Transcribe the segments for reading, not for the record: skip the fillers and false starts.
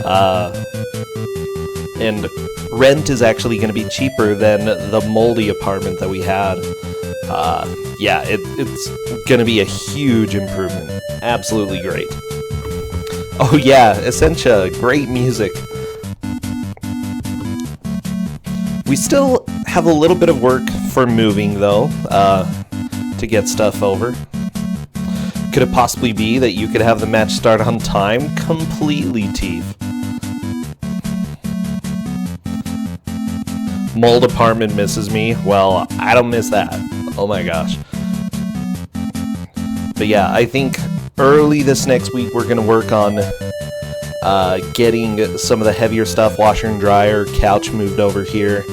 uh, and rent is actually going to be cheaper than the moldy apartment that we had. Yeah, it's going to be a huge improvement. Absolutely great. Oh yeah, Essentia, great music. We still have a little bit of work for moving though, to get stuff over. Could it possibly be that you could have the match start on time? Completely, Tief. Mold apartment misses me. Well, I don't miss that. Oh my gosh. But yeah, I think early this next week we're gonna work on getting some of the heavier stuff, washer and dryer, couch moved over here.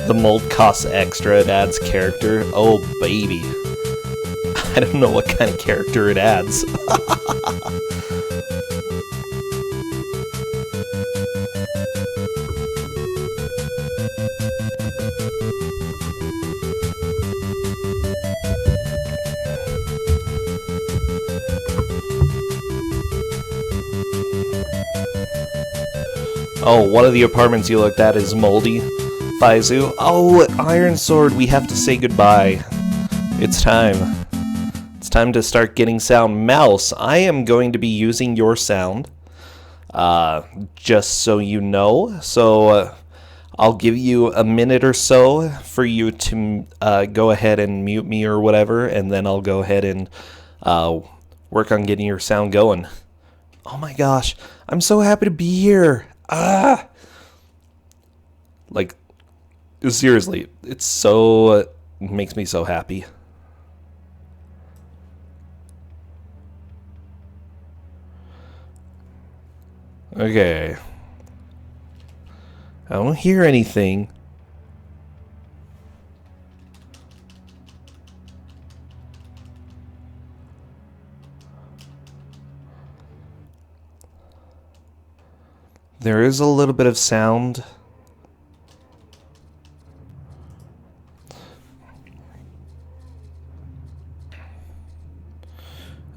The mold costs extra, it adds character. Oh baby. I don't know what kind of character it adds. Oh, one of the apartments you looked at is moldy. Faizu. Oh, Iron Sword, we have to say goodbye. It's time. It's time to start getting sound. Mouse, I am going to be using your sound. Just so you know. So, I'll give you a minute or so for you to go ahead and mute me or whatever, and then I'll go ahead and work on getting your sound going. Oh my gosh, I'm so happy to be here. Like, seriously, it's so, it makes me so happy. Okay. I don't hear anything. There is a little bit of sound.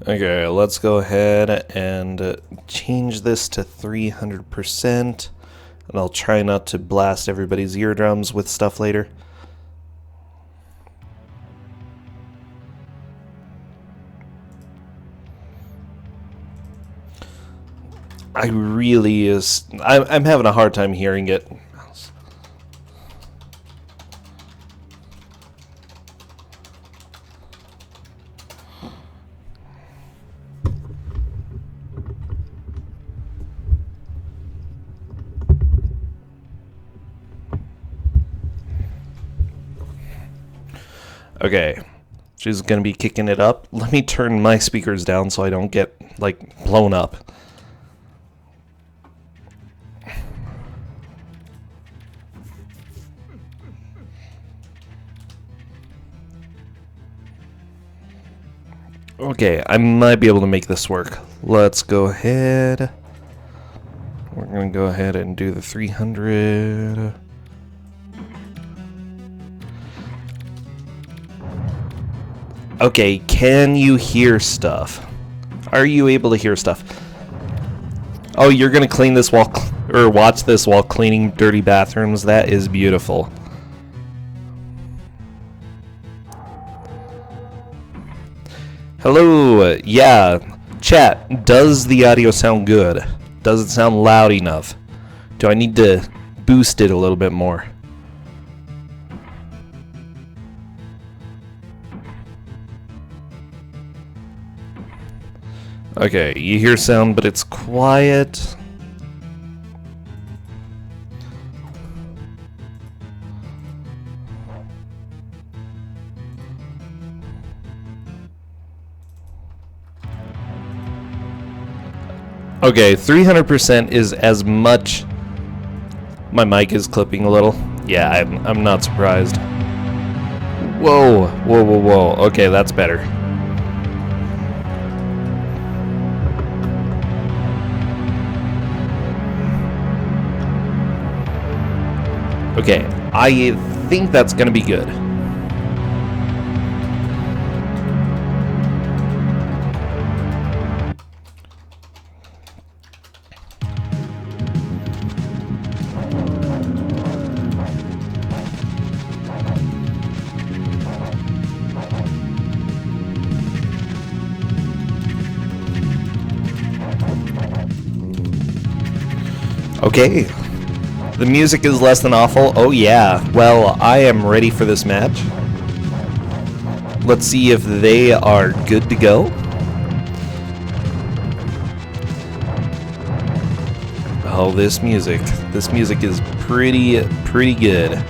Okay, let's go ahead and change this to 300%. And I'll try not to blast everybody's eardrums with stuff later. I'm having a hard time hearing it. Okay, she's gonna be kicking it up. Let me turn my speakers down so I don't get, like, blown up. Okay, I might be able to make this work. Let's go ahead. We're gonna go ahead and do the 300. Okay, can you hear stuff? Are you able to hear stuff? Oh, you're gonna clean this while, or watch this while cleaning dirty bathrooms? That is beautiful. Hello, yeah, chat, does the audio sound good? Does it sound loud enough? Do I need to boost it a little bit more? Okay, you hear sound, but it's quiet. Okay, 300% is as much. My mic is clipping a little. Yeah, I'm not surprised. Whoa, whoa, whoa, whoa. Okay, that's better. Okay, I think that's gonna be good. Okay. The music is less than awful. Oh yeah. Well, I am ready for this match. Let's see if they are good to go. Oh, this music is pretty good.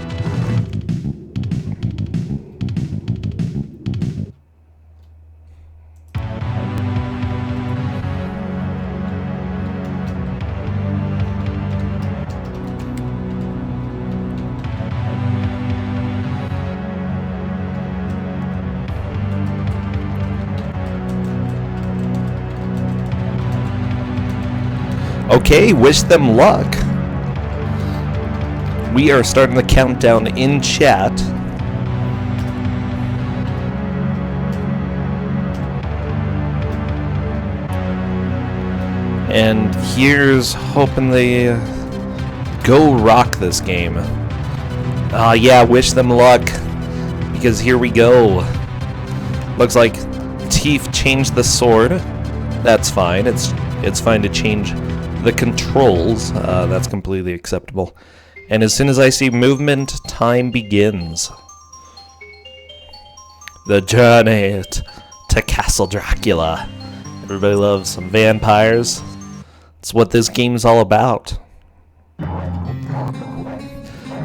Okay, wish them luck. We are starting the countdown in chat. And here's hoping they go rock this game. Yeah, wish them luck. Because here we go. Looks like Tief changed the sword. That's fine. It's fine to change the controls. That's completely acceptable. And as soon as I see movement, time begins. The journey to Castle Dracula. Everybody loves some vampires. It's what this game's all about.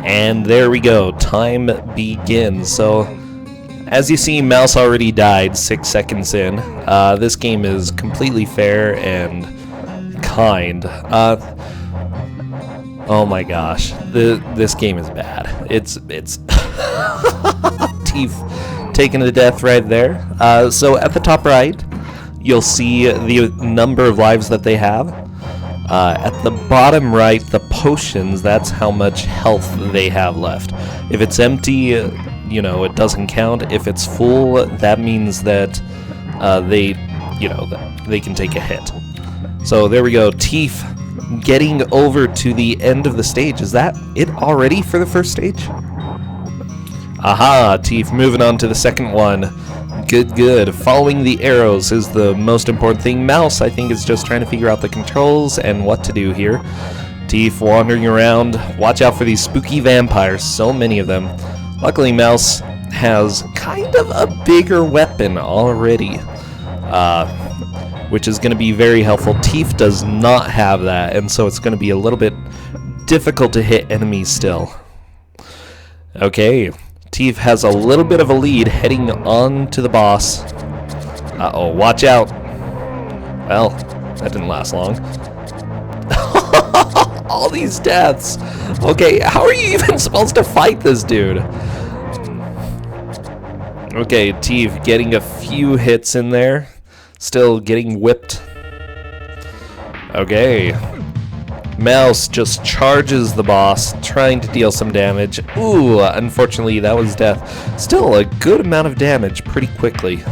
And there we go. Time begins. So, as you see, Mouse already died 6 seconds in. This game is completely fair and kind. Oh my gosh, this game is bad. It's Tief taken to death right there. So at the top right, you'll see the number of lives that they have. At the bottom right, the potions, that's how much health they have left. If it's empty, you know, it doesn't count. If it's full, that means that they can take a hit. So there we go, Tief getting over to the end of the stage. Is that it already for the first stage? Aha, Tief moving on to the second one. Good. Following the arrows is the most important thing. Mouse, I think, is just trying to figure out the controls and what to do here. Tief wandering around. Watch out for these spooky vampires, so many of them. Luckily, Mouse has kind of a bigger weapon already. Which is going to be very helpful. Tief does not have that, and so it's going to be a little bit difficult to hit enemies still. Okay, Tief has a little bit of a lead heading on to the boss. Uh-oh, watch out. Well, that didn't last long. All these deaths. Okay, how are you even supposed to fight this dude? Okay, Tief getting a few hits in there. Still getting whipped. Okay. Mouse just charges the boss, trying to deal some damage. Ooh, unfortunately, that was death. Still a good amount of damage pretty quickly.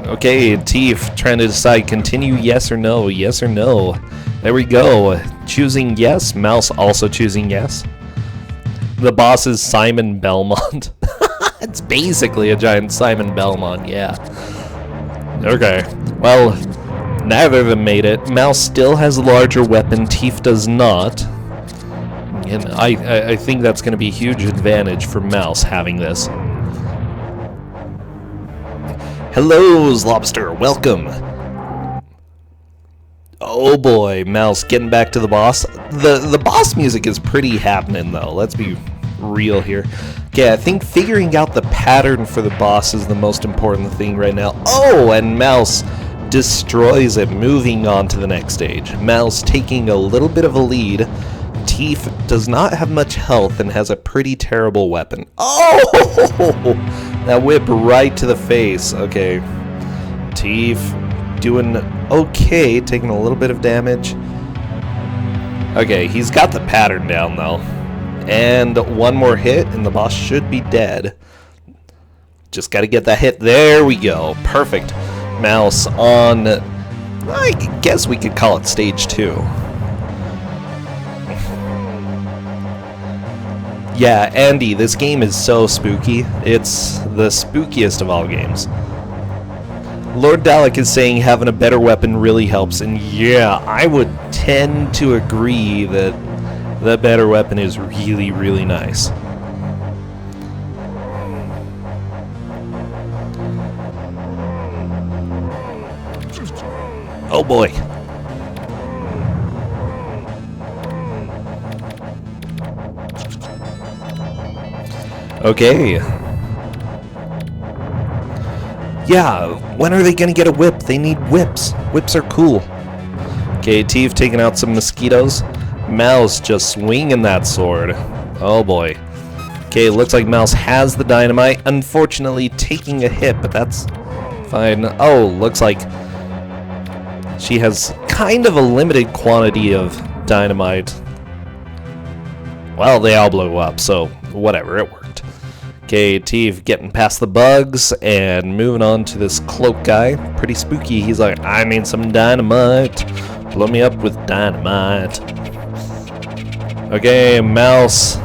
Okay, Tief trying to decide, continue yes or no, yes or no. There we go. Choosing yes, Mouse also choosing yes. The boss is Simon Belmont. It's basically a giant Simon Belmont, yeah. Okay, well, neither of them made it. Mouse still has a larger weapon, Tief does not. And I think that's going to be a huge advantage for Mouse having this. Hello, Lobster, welcome. Oh boy, Mouse getting back to the boss. The boss music is pretty happening though, let's be real here. Okay, I think figuring out the pattern for the boss is the most important thing right now. Oh, and Mouse destroys it, moving on to the next stage. Mouse taking a little bit of a lead. Tief does not have much health and has a pretty terrible weapon. Oh! That whip right to the face. Okay. Tief doing okay, taking a little bit of damage. Okay, he's got the pattern down though. And one more hit, and the boss should be dead. Just gotta get that hit. There we go. Perfect. Mouse on, I guess we could call it stage 2. Yeah, Andy, this game is so spooky. It's the spookiest of all games. Lord Dalek is saying having a better weapon really helps, and yeah, I would tend to agree that the better weapon is really, really nice. Oh boy. Okay. Yeah, when are they gonna get a whip? They need whips. Whips are cool. Okay, Tief taking out some mosquitoes. Mouse just swinging that sword. Oh boy. Okay, looks like Mouse has the dynamite. Unfortunately, taking a hit, but that's fine. Oh, looks like she has kind of a limited quantity of dynamite. Well, they all blew up, so whatever, it worked. Okay, Tief getting past the bugs and moving on to this cloak guy. Pretty spooky. He's like, I need some dynamite. Blow me up with dynamite. Okay, Mouse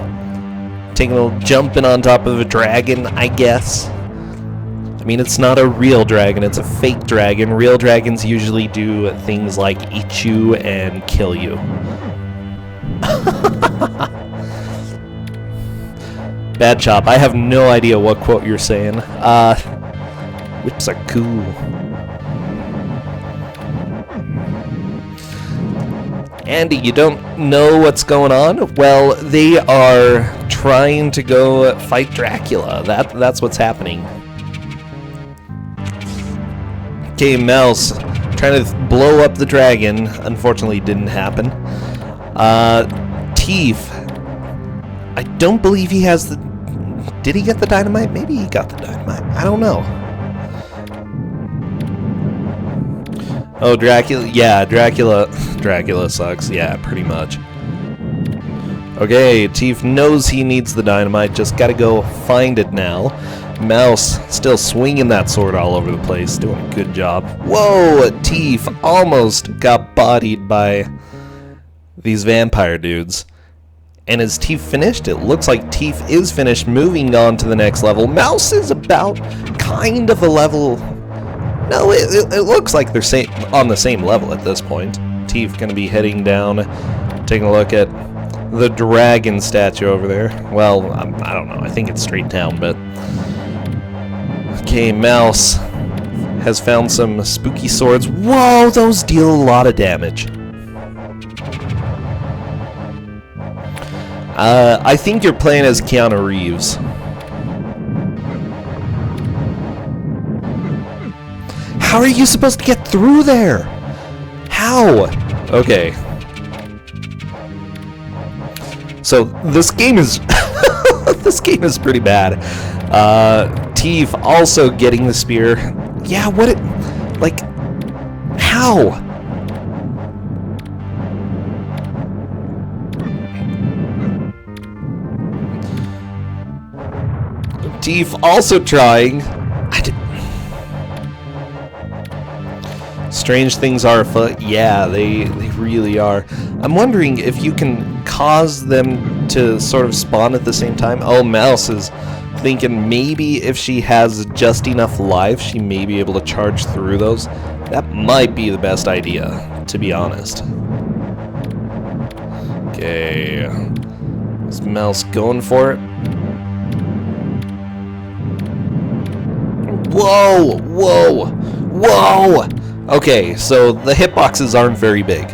taking a little jumping on top of a dragon, I guess. I mean, it's not a real dragon, it's a fake dragon. Real dragons usually do things like eat you and kill you. Bad chop. I have no idea what quote you're saying. Whips are cool. Andy, you don't know what's going on? Well, they are trying to go fight Dracula. That's what's happening. Okay, Mouse trying to blow up the dragon. Unfortunately, didn't happen. Tief. I don't believe he has the... Did he get the dynamite? Maybe he got the dynamite. I don't know. Oh, Dracula. Yeah, Dracula sucks. Yeah, pretty much. Okay, Tief knows he needs the dynamite. Just gotta go find it now. Mouse still swinging that sword all over the place. Doing a good job. Whoa, Tief almost got bodied by these vampire dudes. And is Tief finished? It looks like Tief is finished. Moving on to the next level. Mouse is about kind of a level... No, it looks like they're on the same level at this point. Tief going to be heading down, taking a look at the dragon statue over there. Well, I don't know. I think it's straight down, but... Okay, Mouse has found some spooky swords. Whoa, those deal a lot of damage. I think you're playing as Keanu Reeves. How are you supposed to get through there? How? Okay. So this game is this game is pretty bad. Tief also getting the spear. Yeah, what it like how? Tief also trying. Strange things are afoot. Yeah, they really are. I'm wondering if you can cause them to sort of spawn at the same time. Oh, Mouse is thinking maybe if she has just enough life, she may be able to charge through those. That might be the best idea, to be honest. Okay. Is Mouse going for it? Whoa! Whoa! Whoa! Okay, so the hitboxes aren't very big.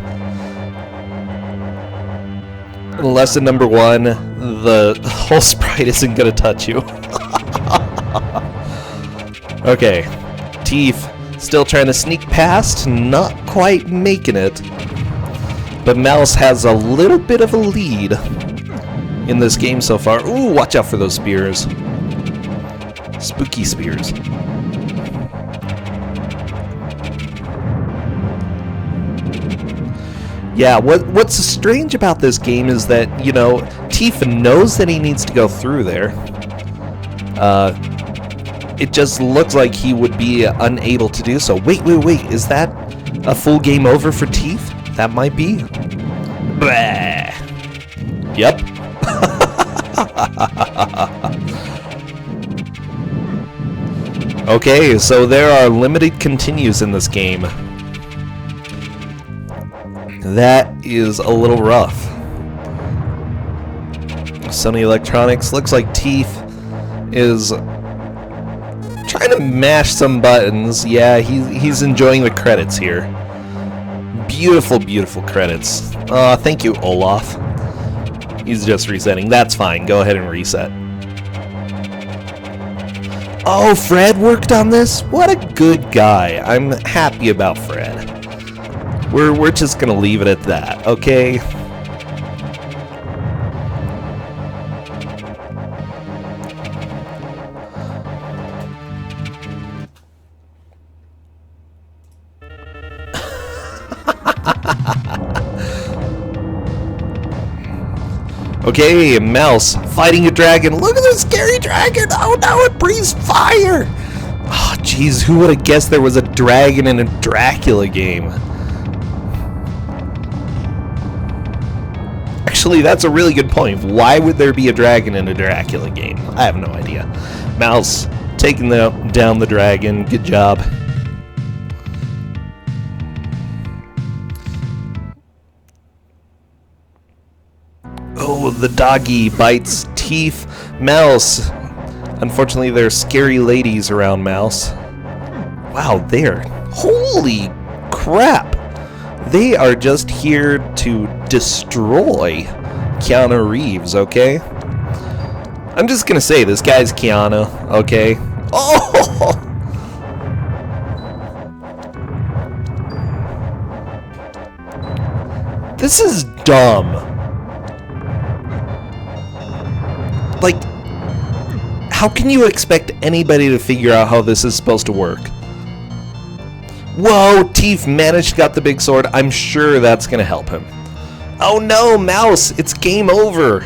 Lesson number one, the whole sprite isn't gonna touch you. Okay, Tief still trying to sneak past, not quite making it. But Mouse has a little bit of a lead in this game so far. Ooh, watch out for those spears. Spooky spears. Yeah, what's strange about this game is that, you know, Tief knows that he needs to go through there. It just looks like he would be unable to do so. Wait, is that a full game over for Tief? That might be. Blah. Yep. Okay, so there are limited continues in this game. That is a little rough. Sony Electronics, looks like Tief is trying to mash some buttons. Yeah, he's enjoying the credits here. Beautiful, beautiful credits. Thank you, Olaf. He's just resetting. That's fine. Go ahead and reset. Oh, Fred worked on this? What a good guy. I'm happy about Fred. We're just gonna leave it at that, okay? Okay, Mouse fighting a dragon. Look at this scary dragon! Oh no, it breathes fire! Oh jeez, who would have guessed there was a dragon in a Dracula game? Actually, that's a really good point. Why would there be a dragon in a Dracula game? I have no idea. Mouse taking down the dragon. Good job. Oh, the doggy bites Tief. Mouse. Unfortunately, there are scary ladies around Mouse. Wow, there. Holy crap. They are just here to destroy Keanu Reeves, okay? I'm just gonna say, this guy's Keanu, okay? Oh! This is dumb. Like, how can you expect anybody to figure out how this is supposed to work? Whoa, Tief managed to get the big sword. I'm sure that's going to help him. Oh no, Mouse, it's game over.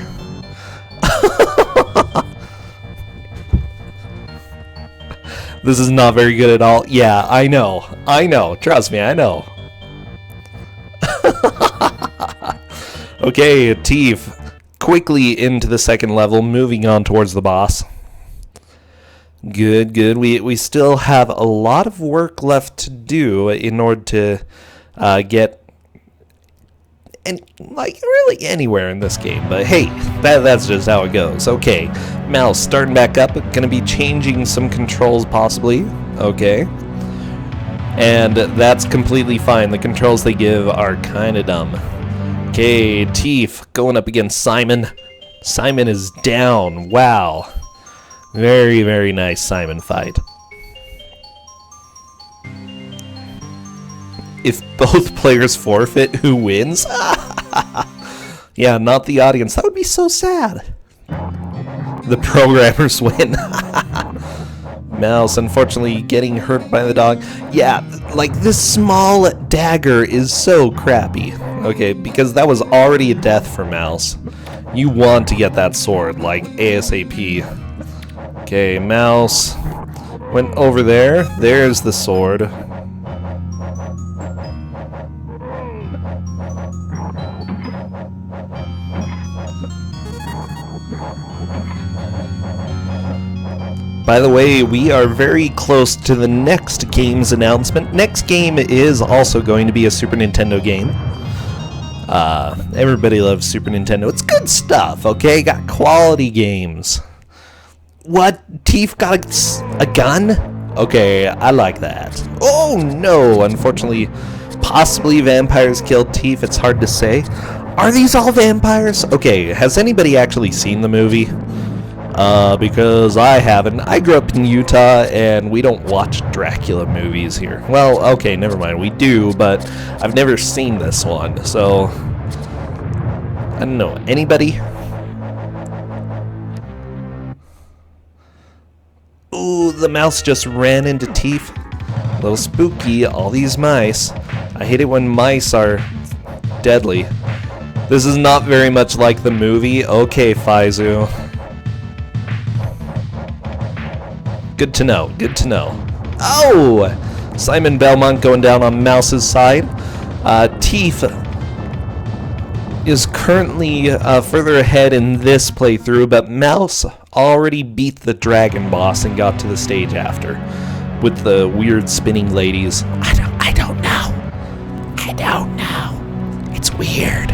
This is not very good at all. Yeah, I know. Trust me, I know. Okay, Tief quickly into the second level, moving on towards the boss. Good, good. We still have a lot of work left to do in order to get really anywhere in this game. But hey, that's just how it goes. Okay, Mouse starting back up. Gonna be changing some controls possibly. Okay, and that's completely fine. The controls they give are kind of dumb. Okay, Tief going up against Simon. Simon is down. Wow. Very, very nice Simon fight. If both players forfeit, who wins? Yeah, not the audience. That would be so sad. The programmers win. Mouse, unfortunately, getting hurt by the dog. Yeah, like, this small dagger is so crappy. Okay, because that was already a death for Mouse. You want to get that sword, like, ASAP. Okay, Mouse went over there. There's the sword. By the way, we are very close to the next game's announcement. Next game is also going to be a Super Nintendo game. Everybody loves Super Nintendo. It's good stuff, okay? Got quality games. What? Tief got a gun? Okay, I like that. Oh no! Unfortunately, possibly vampires killed Tief. It's hard to say. Are these all vampires? Okay, has anybody actually seen the movie? Because I haven't. I grew up in Utah, and we don't watch Dracula movies here. Well, okay, never mind. We do, but I've never seen this one, so I don't know. Anybody? Ooh, the mouse just ran into Tief. A little spooky, all these mice. I hate it when mice are deadly. This is not very much like the movie. Okay, Faizu. Good to know, good to know. Oh! Simon Belmont going down on Mouse's side. Tief is currently further ahead in this playthrough, but Mouse already beat the dragon boss and got to the stage after. with the weird spinning ladies. I don't know. I don't know. It's weird.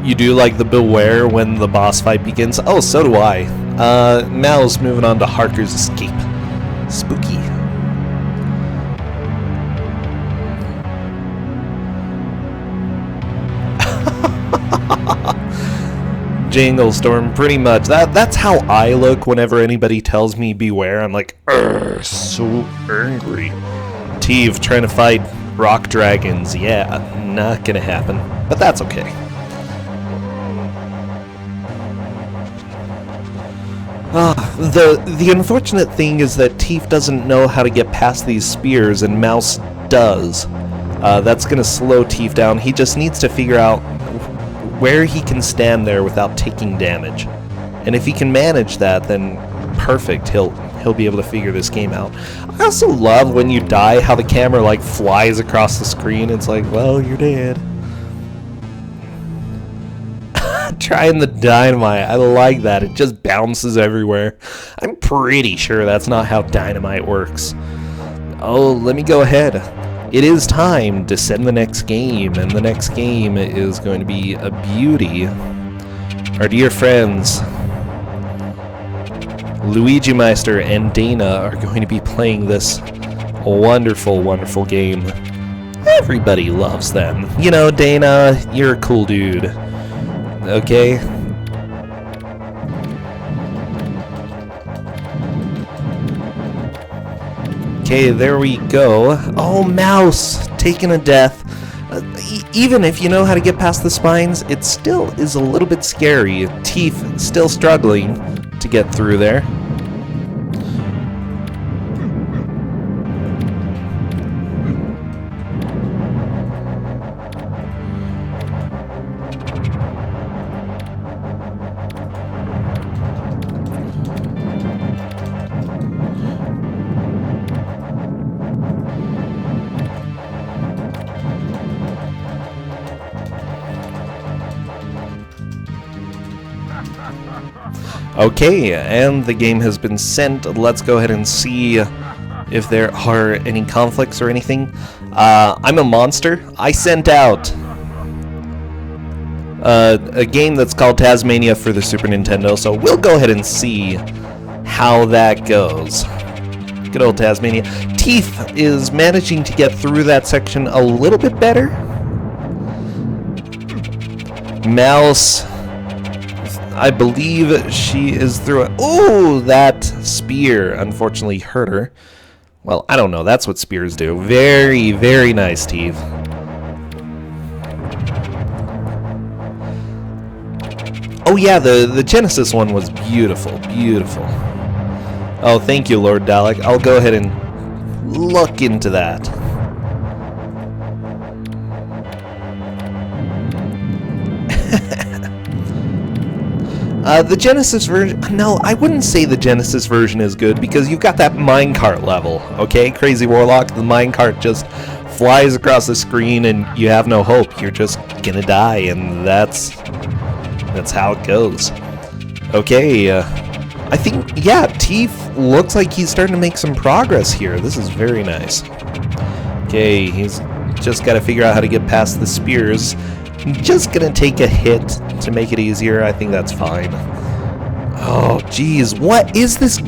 You do like the beware when the boss fight begins? Oh, so do I. Mal's moving on to Harker's Escape. Spooky. Jingle Storm, pretty much. That's how I look whenever anybody tells me beware. I'm like, so angry. Teve trying to fight rock dragons. Yeah, not gonna happen. But that's okay. The unfortunate thing is that Teve doesn't know how to get past these spears, and Mouse does. That's gonna slow Teve down. He just needs to figure out where he can stand there without taking damage. And if he can manage that, then perfect. He'll be able to figure this game out. I also love when you die, how the camera like flies across the screen. It's like, well, you're dead. Trying the dynamite. I like that. It just bounces everywhere. I'm pretty sure that's not how dynamite works. Oh, let me go ahead. It is time to send the next game, and the next game is going to be a beauty. Our dear friends, Luigi Meister and Dana are going to be playing this wonderful, wonderful game. Everybody loves them. You know, Dana, you're a cool dude. Okay? Okay, there we go. Oh, Mouse! Taking a death. Even if you know how to get past the spines, it still is a little bit scary. Teeth still struggling to get through there. Okay, and the game has been sent. Let's go ahead and see if there are any conflicts or anything. I'm a monster. I sent out a game that's called Tasmania for the Super Nintendo, so we'll go ahead and see how that goes. Good old Tasmania. Teeth is managing to get through that section a little bit better. Mouse, I believe she is through it. Oh, that spear unfortunately hurt her. Well, I don't know. That's what spears do. Very, very nice, Teve. Oh yeah, the Genesis one was beautiful, beautiful. Oh, thank you, Lord Dalek. I'll go ahead and look into that. The Genesis version... No, I wouldn't say the Genesis version is good, because you've got that minecart level, okay? Crazy Warlock, the minecart just flies across the screen and you have no hope. You're just gonna die, and that's how it goes. Okay, I think, yeah, Teeth looks like he's starting to make some progress here. This is very nice. Okay, he's just got to figure out how to get past the spears. Just gonna take a hit to make it easier. I think that's fine. Oh, geez. What is this?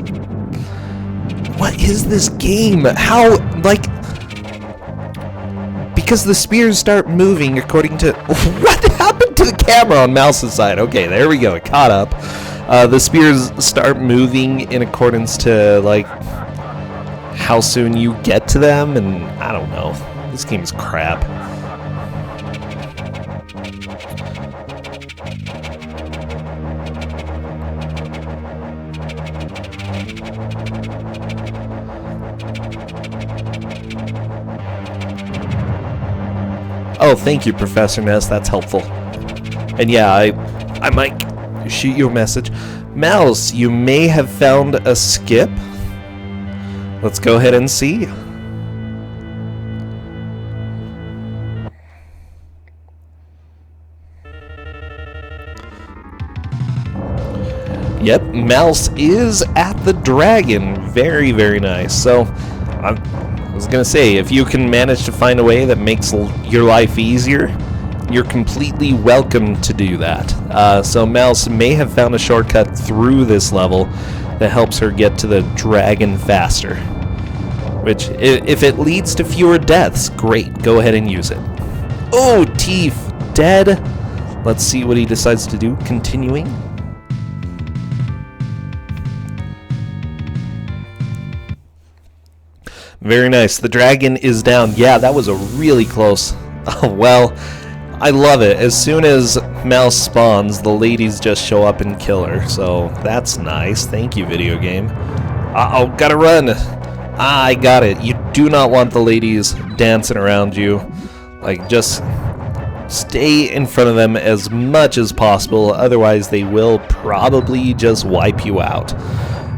What is this game? How, like... Because the spears start moving according to... What happened to the camera on Mouse's side? Okay, there we go. It caught up. The spears start moving in accordance to, like, how soon you get to them, and I don't know. This game is crap. Oh, thank you, Professor Ness. That's helpful. And yeah, I might shoot you a message. Mouse, you may have found a skip. Let's go ahead and see. Yep, Mouse is at the dragon. Very, very nice. So, I was going to say, if you can manage to find a way that makes your life easier, you're completely welcome to do that. So Mouse may have found a shortcut through this level that helps her get to the dragon faster. Which, if it leads to fewer deaths, great. Go ahead and use it. Oh, Tief, dead. Let's see what he decides to do. Continuing. Very nice. The dragon is down. Yeah, that was a really close. Oh, well, I love it. As soon as Mouse spawns, the ladies just show up and kill her. So that's nice. Thank you, video game. Uh-oh, gotta run. I got it. You do not want the ladies dancing around you. Like, just stay in front of them as much as possible. Otherwise, they will probably just wipe you out.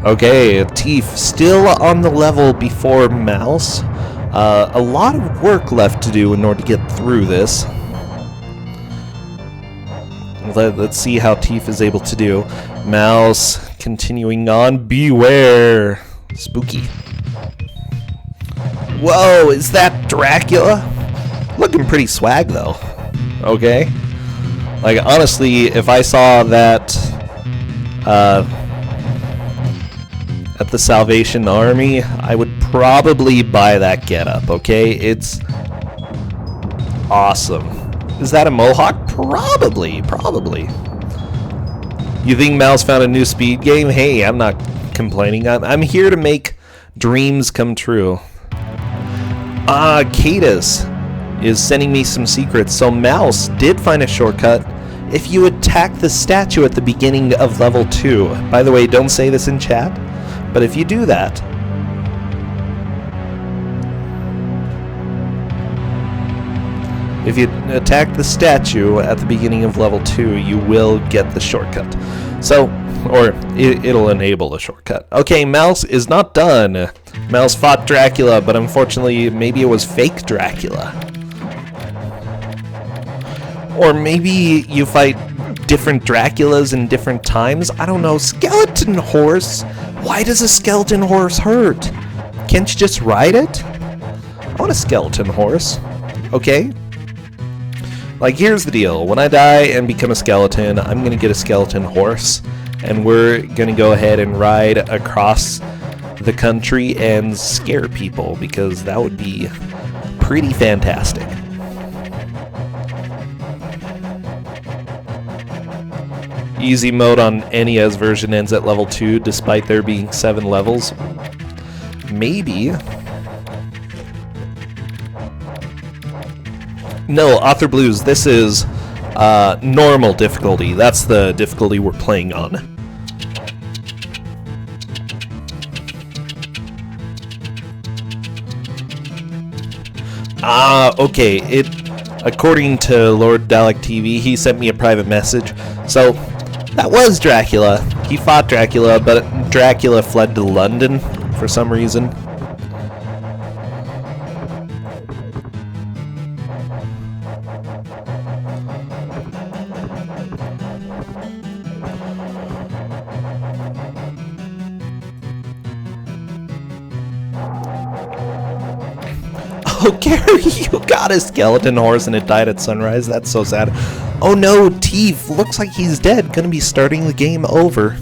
Okay, Tief still on the level before Mouse. A lot of work left to do in order to get through this. Let's see how Tief is able to do. Mouse continuing on. Beware. Spooky. Whoa, is that Dracula? Looking pretty swag though. Okay. Like, honestly, if I saw that at the Salvation Army, I would probably buy that getup, okay? It's awesome. Is that a mohawk? Probably. You think Mouse found a new speed game? Hey, I'm not complaining. I'm here to make dreams come true. Cadus is sending me some secrets. So Mouse did find a shortcut if you attack the statue at the beginning of level 2. By the way, don't say this in chat. But if you do that, if you attack the statue at the beginning of level 2, you will get the shortcut. So, or it'll enable the shortcut. Okay, Mouse is not done. Mouse fought Dracula, but unfortunately, maybe it was fake Dracula. Or maybe you fight different Draculas in different times. I don't know. Skeleton horse? Why does a skeleton horse hurt? Can't you just ride it? I want a skeleton horse. Okay? Like, here's the deal. When I die and become a skeleton, I'm gonna get a skeleton horse. And we're gonna go ahead and ride across the country and scare people, because that would be pretty fantastic. Easy mode on NES version ends at level 2, despite there being 7 levels. Maybe. No, Author Blues, this is normal difficulty. That's the difficulty we're playing on. Okay. According to Lord Dalek TV, he sent me a private message. So, that was Dracula. He fought Dracula, but Dracula fled to London for some reason. Oh, Gary, you got a skeleton horse and it died at sunrise. That's so sad. Oh no, Tief. Looks like he's dead. Gonna be starting the game over.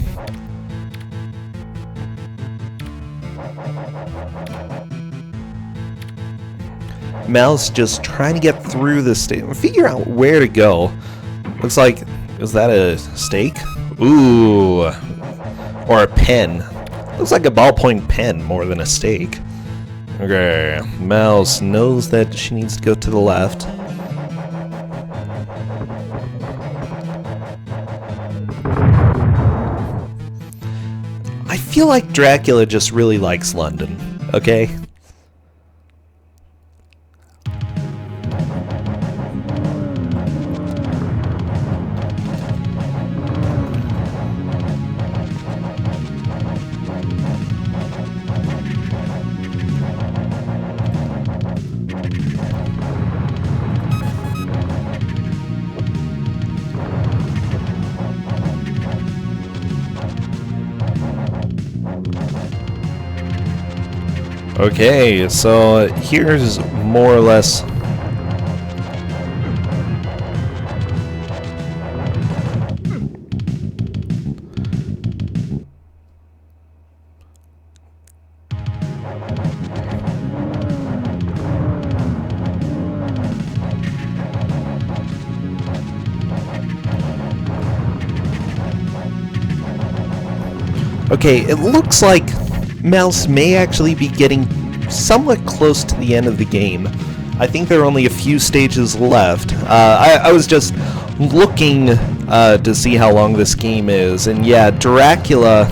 Mouse just trying to get through this stage. Figure out where to go. Looks like... is that a stake? Ooh. Or a pen. Looks like a ballpoint pen more than a stake. Okay, Mouse knows that she needs to go to the left. I feel like Dracula just really likes London, okay? Okay, so here's more or less... Okay, it looks like Mouse may actually be getting somewhat close to the end of the game. I think there are only a few stages left. I was just looking to see how long this game is, and yeah, Dracula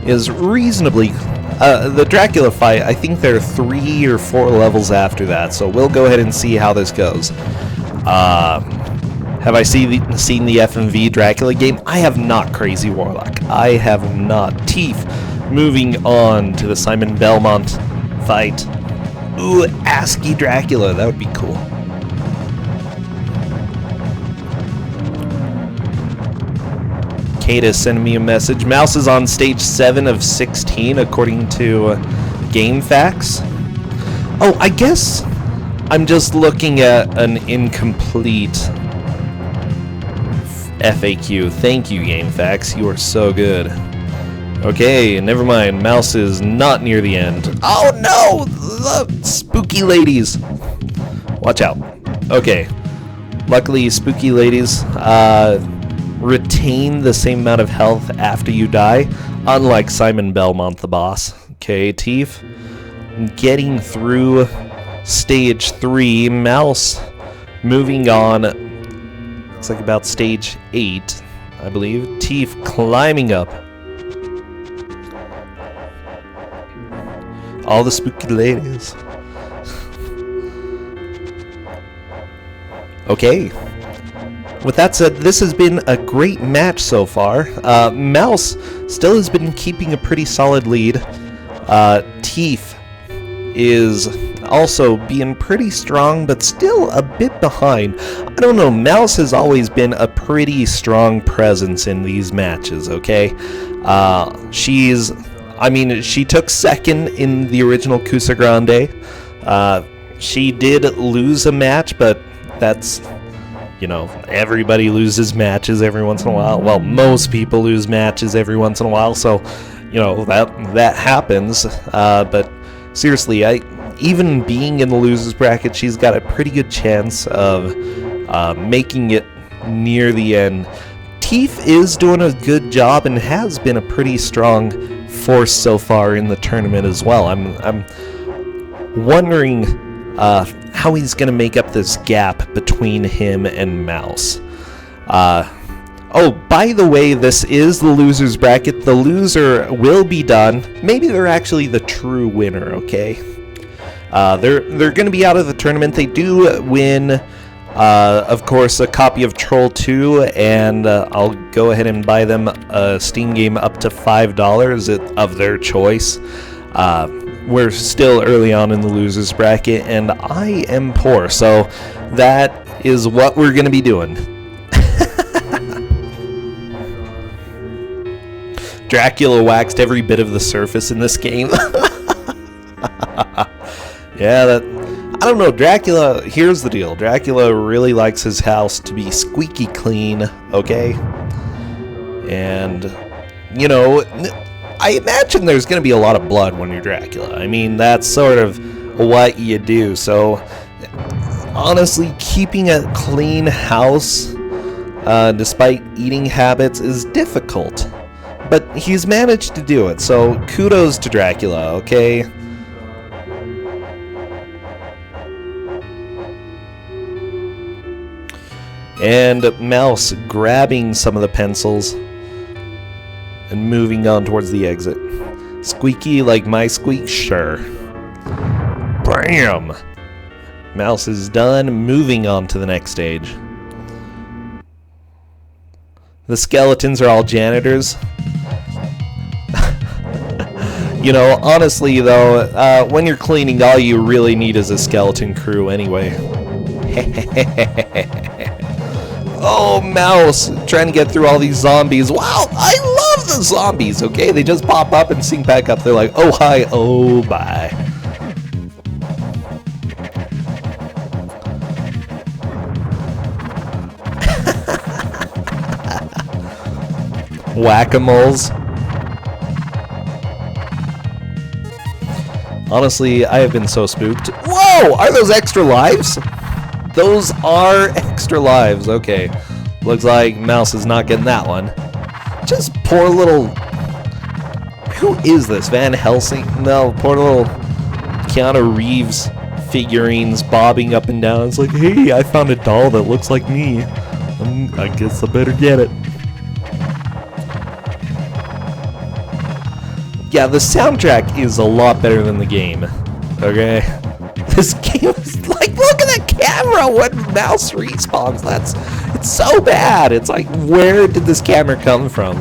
is reasonably... the Dracula fight, I think there are 3 or 4 levels after that, so we'll go ahead and see how this goes. Have I seen the FMV Dracula game? I have not, Crazy Warlock. I have not. Tief, moving on to the Simon Belmont fight. Ooh, ASCII Dracula, that would be cool. Kate is sending me a message. Mouse is on stage 7 of 16, according to GameFAQs. Oh, I guess I'm just looking at an incomplete FAQ. Thank you, GameFAQs. You are so good. Okay, never mind. Mouse is not near the end. Oh no! The spooky ladies! Watch out. Okay. Luckily, spooky ladies retain the same amount of health after you die, unlike Simon Belmont, the boss. Okay, Tief. Getting through stage 3. Mouse moving on. Looks like about stage 8, I believe. Tief climbing up. All the spooky ladies. Okay. With that said, this has been a great match so far. Mouse still has been keeping a pretty solid lead. Tief is also being pretty strong, but still a bit behind. I don't know, Mouse has always been a pretty strong presence in these matches, okay? She took second in the original Twosogrande. She did lose a match, but that's, you know, everybody loses matches every once in a while. Well, most people lose matches every once in a while, so, you know, that happens. But seriously, even being in the losers bracket, she's got a pretty good chance of making it near the end. Tief is doing a good job and has been a pretty strong force so far in the tournament as well. I'm wondering how he's going to make up this gap between him and Mouse. Oh, by the way, this is the losers bracket. The loser will be done. Maybe they're actually the true winner, okay? They're going to be out of the tournament. They do win, of course, a copy of Troll 2, and I'll go ahead and buy them a Steam game up to $5 of their choice. We're still early on in the losers bracket, and I am poor, so that is what we're going to be doing. Dracula waxed every bit of the surface in this game. Yeah, I don't know, Dracula, here's the deal. Dracula really likes his house to be squeaky clean, okay? And, you know, I imagine there's going to be a lot of blood when you're Dracula. I mean, that's sort of what you do. So, honestly, keeping a clean house, despite eating habits, is difficult. But he's managed to do it, so kudos to Dracula, okay? And Mouse grabbing some of the pencils and moving on towards the exit. Squeaky like my squeak? Sure. Bram! Mouse is done, moving on to the next stage. The skeletons are all janitors. You know, honestly though, when you're cleaning, all you really need is a skeleton crew anyway. Oh, Mouse, trying to get through all these zombies. Wow, I love the zombies, okay? They just pop up and sink back up. They're like, oh, hi, oh, bye. Whack-a-moles. Honestly, I have been so spooked. Whoa! Are those extra lives? Those are extra lives. Okay. Looks like Mouse is not getting that one. Just poor little... Who is this? Van Helsing? No, poor little Keanu Reeves figurines bobbing up and down. It's like, hey, I found a doll that looks like me. I guess I better get it. Yeah, the soundtrack is a lot better than the game. Okay? This game is like, look at that camera when Mouse respawns. It's so bad. It's like, where did this camera come from?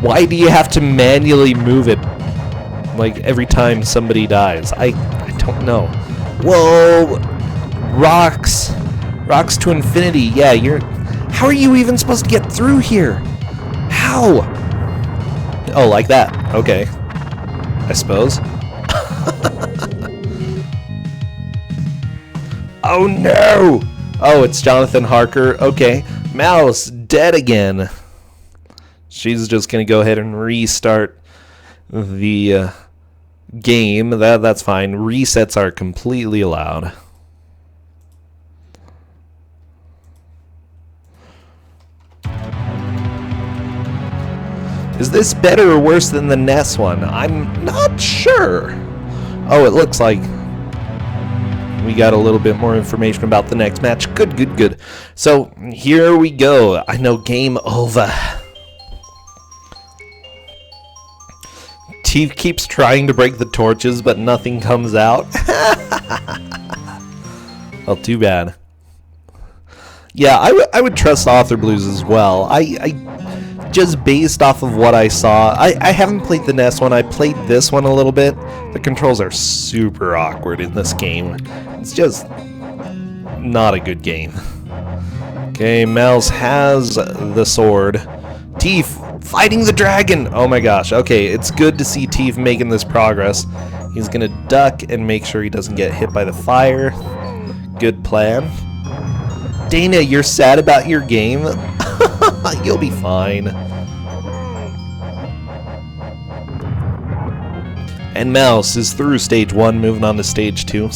Why do you have to manually move it like every time somebody dies? I don't know. Whoa! Rocks to infinity. Yeah, how are you even supposed to get through here? How? Oh, like that. Okay. I suppose. Oh no! Oh, it's Jonathan Harker. Okay. Mouse, dead again. She's just gonna go ahead and restart the game. That's fine. Resets are completely allowed. Is this better or worse than the NES one? I'm not sure. Oh, it looks like we got a little bit more information about the next match. Good, good, good. So, here we go. I know, game over. Tief keeps trying to break the torches, but nothing comes out. Well, too bad. Yeah, I would trust Author Blues as well. I just based off of what I saw, I haven't played the NES one. I played this one a little bit. The controls are super awkward in this game. It's just not a good game. Okay, Mouse has the sword. Tief fighting the dragon. Oh my gosh. Okay, it's good to see Tief making this progress. He's gonna duck and make sure he doesn't get hit by the fire. Good plan. Dana, you're sad about your game? You'll be fine. And Mouse is through stage 1, moving on to stage 2.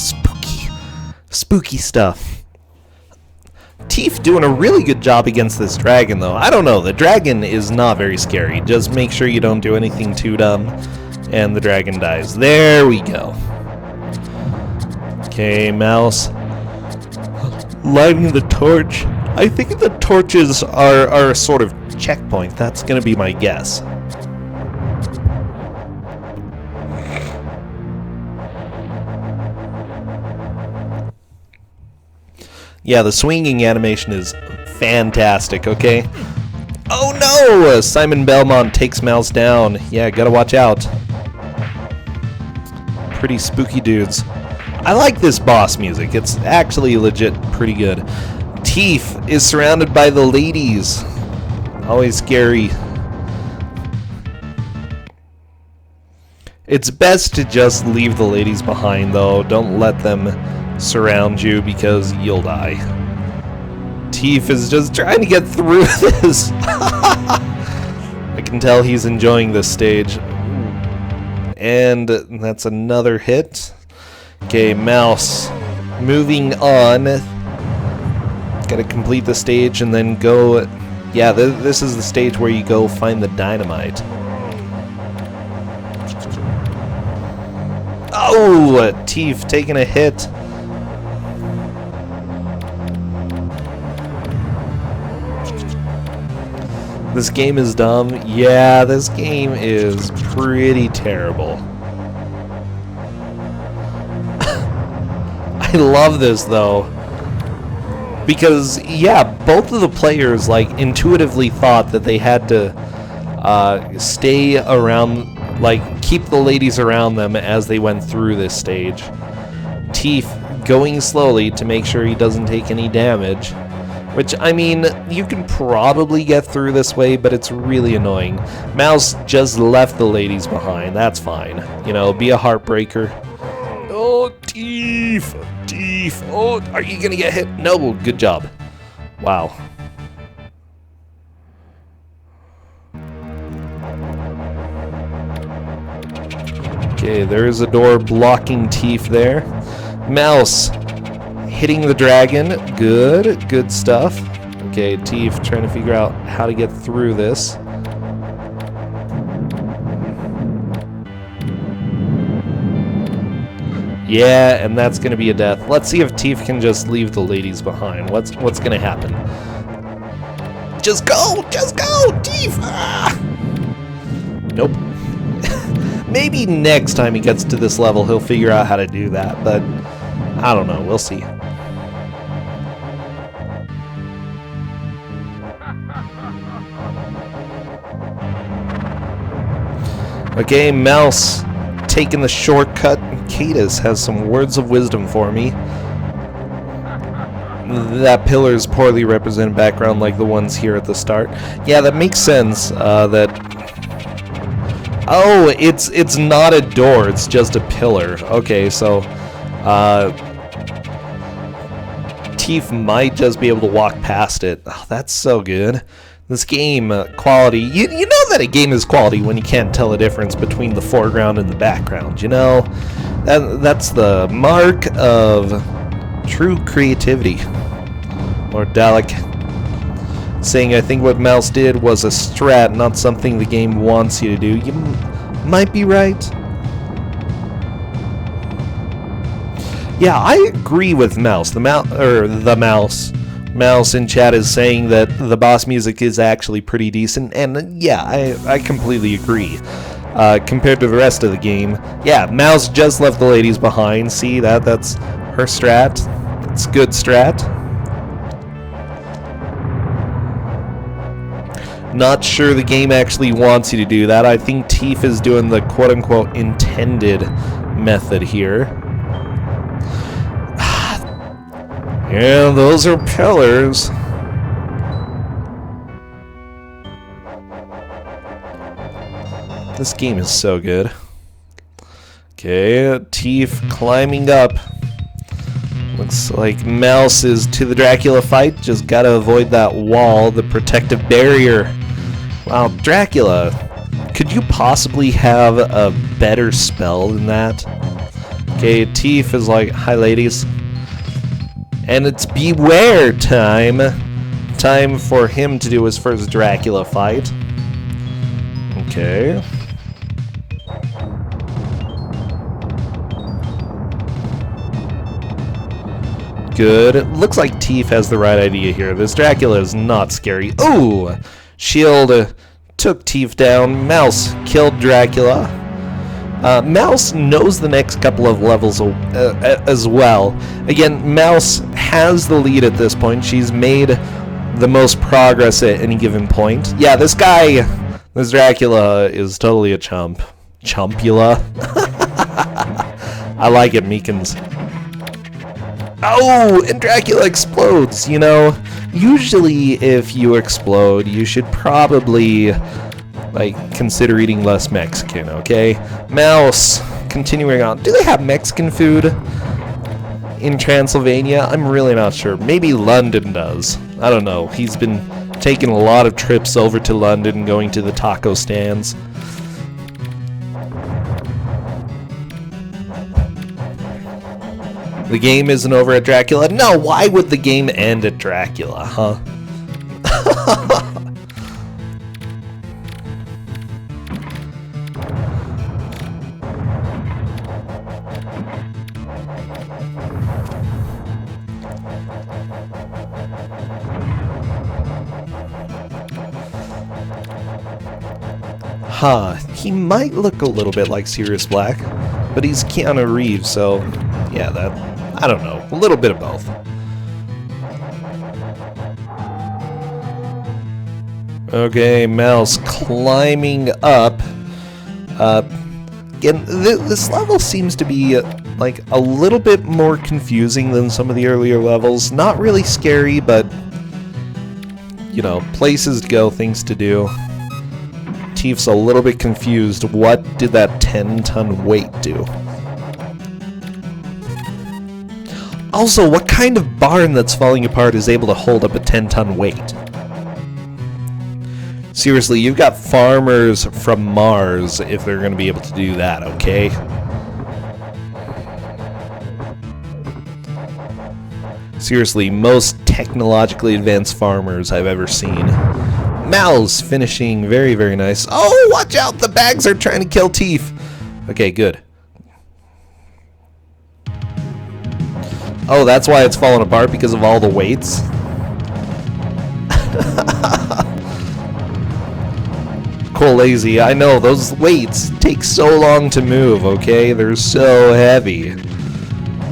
Spooky stuff. Tief doing a really good job against this dragon, though. I don't know, the dragon is not very scary. Just make sure you don't do anything too dumb, and the dragon dies. There we go. Okay, Mouse. Lighting the torch. I think the torches are a sort of checkpoint. That's going to be my guess. Yeah, the swinging animation is fantastic, okay? Oh no! Simon Belmont takes Mouse down. Yeah, gotta watch out. Pretty spooky dudes. I like this boss music. It's actually legit pretty good. Tief is surrounded by the ladies. Always scary. It's best to just leave the ladies behind, though. Don't let them surround you because you'll die. Tief is just trying to get through this. I can tell he's enjoying this stage. And that's another hit. Okay, Mouse. Moving on. Gotta complete the stage and then go... Yeah, this is the stage where you go find the dynamite. Oh! Tief taking a hit. This game is dumb. Yeah, this game is pretty terrible. I love this, though. Because, yeah, both of the players, like, intuitively thought that they had to stay around, like, keep the ladies around them as they went through this stage. Tief going slowly to make sure he doesn't take any damage. Which, I mean, you can probably get through this way, but it's really annoying. Mouse just left the ladies behind. That's fine. You know, be a heartbreaker. Oh, Tief! Tief! Oh, are you gonna get hit? No, good job. Wow. Okay, there is a door blocking Tief there. Mouse hitting the dragon. Good, good stuff. Okay, Tief trying to figure out how to get through this. Yeah, and that's gonna be a death. Let's see if Tief can just leave the ladies behind. What's gonna happen? Just go, Tief! Ah! Nope. Maybe next time he gets to this level, he'll figure out how to do that, but I don't know. We'll see. Okay, Mouse taking the shortcut. Cadus has some words of wisdom for me. That pillar is poorly represented background like the ones here at the start. Yeah, that makes sense. Oh, it's not a door, it's just a pillar. Okay, so Tief might just be able to walk past it. Oh, that's so good. This game, quality. You know that a game is quality when you can't tell the difference between the foreground and the background, you know? That's the mark of true creativity. Or Dalek saying, I think what Mouse did was a strat, not something the game wants you to do. You might be right. Yeah, I agree with Mouse. The Mouse. Mouse in chat is saying that the boss music is actually pretty decent, and yeah, I completely agree. Compared to the rest of the game, yeah, Mouse just left the ladies behind. See, that's her strat. It's good strat. Not sure the game actually wants you to do that. I think Tief is doing the quote-unquote intended method here. Yeah, those are pillars. This game is so good. Okay, Tief climbing up. Looks like Mouse is to the Dracula fight. Just gotta avoid that wall, the protective barrier. Wow, Dracula. Could you possibly have a better spell than that? Okay, Tief is like, hi ladies. And it's beware time. Time for him to do his first Dracula fight. Okay. Good. It looks like Tief has the right idea here. This Dracula is not scary. Ooh! Shield took Tief down. Mouse killed Dracula. Mouse knows the next couple of levels as well. Again, Mouse has the lead at this point. She's made the most progress at any given point. Yeah, this Dracula is totally a chump. Chumpula? I like it, Meekins. Oh, and Dracula explodes, you know. Usually if you explode, you should probably, like, consider eating less Mexican, okay? Mouse, continuing on. Do they have Mexican food in Transylvania? I'm really not sure. Maybe London does. I don't know. He's been taking a lot of trips over to London, going to the taco stands. The game isn't over at Dracula? No, why would the game end at Dracula, huh? Huh, he might look a little bit like Sirius Black, but he's Keanu Reeves, so yeah, I don't know, a little bit of both. Okay, Mouse climbing up. Again, this level seems to be like a little bit more confusing than some of the earlier levels. Not really scary, but you know, places to go, things to do. Tief's a little bit confused. What did that 10-ton weight do? Also, what kind of barn that's falling apart is able to hold up a 10-ton weight? Seriously, you've got farmers from Mars if they're going to be able to do that, okay? Seriously, most technologically advanced farmers I've ever seen. Mouse finishing very, very nice. Oh, watch out! The bags are trying to kill Tief. Okay, good. Oh, that's why it's falling apart, because of all the weights? Cool, lazy. I know, those weights take so long to move, okay? They're so heavy.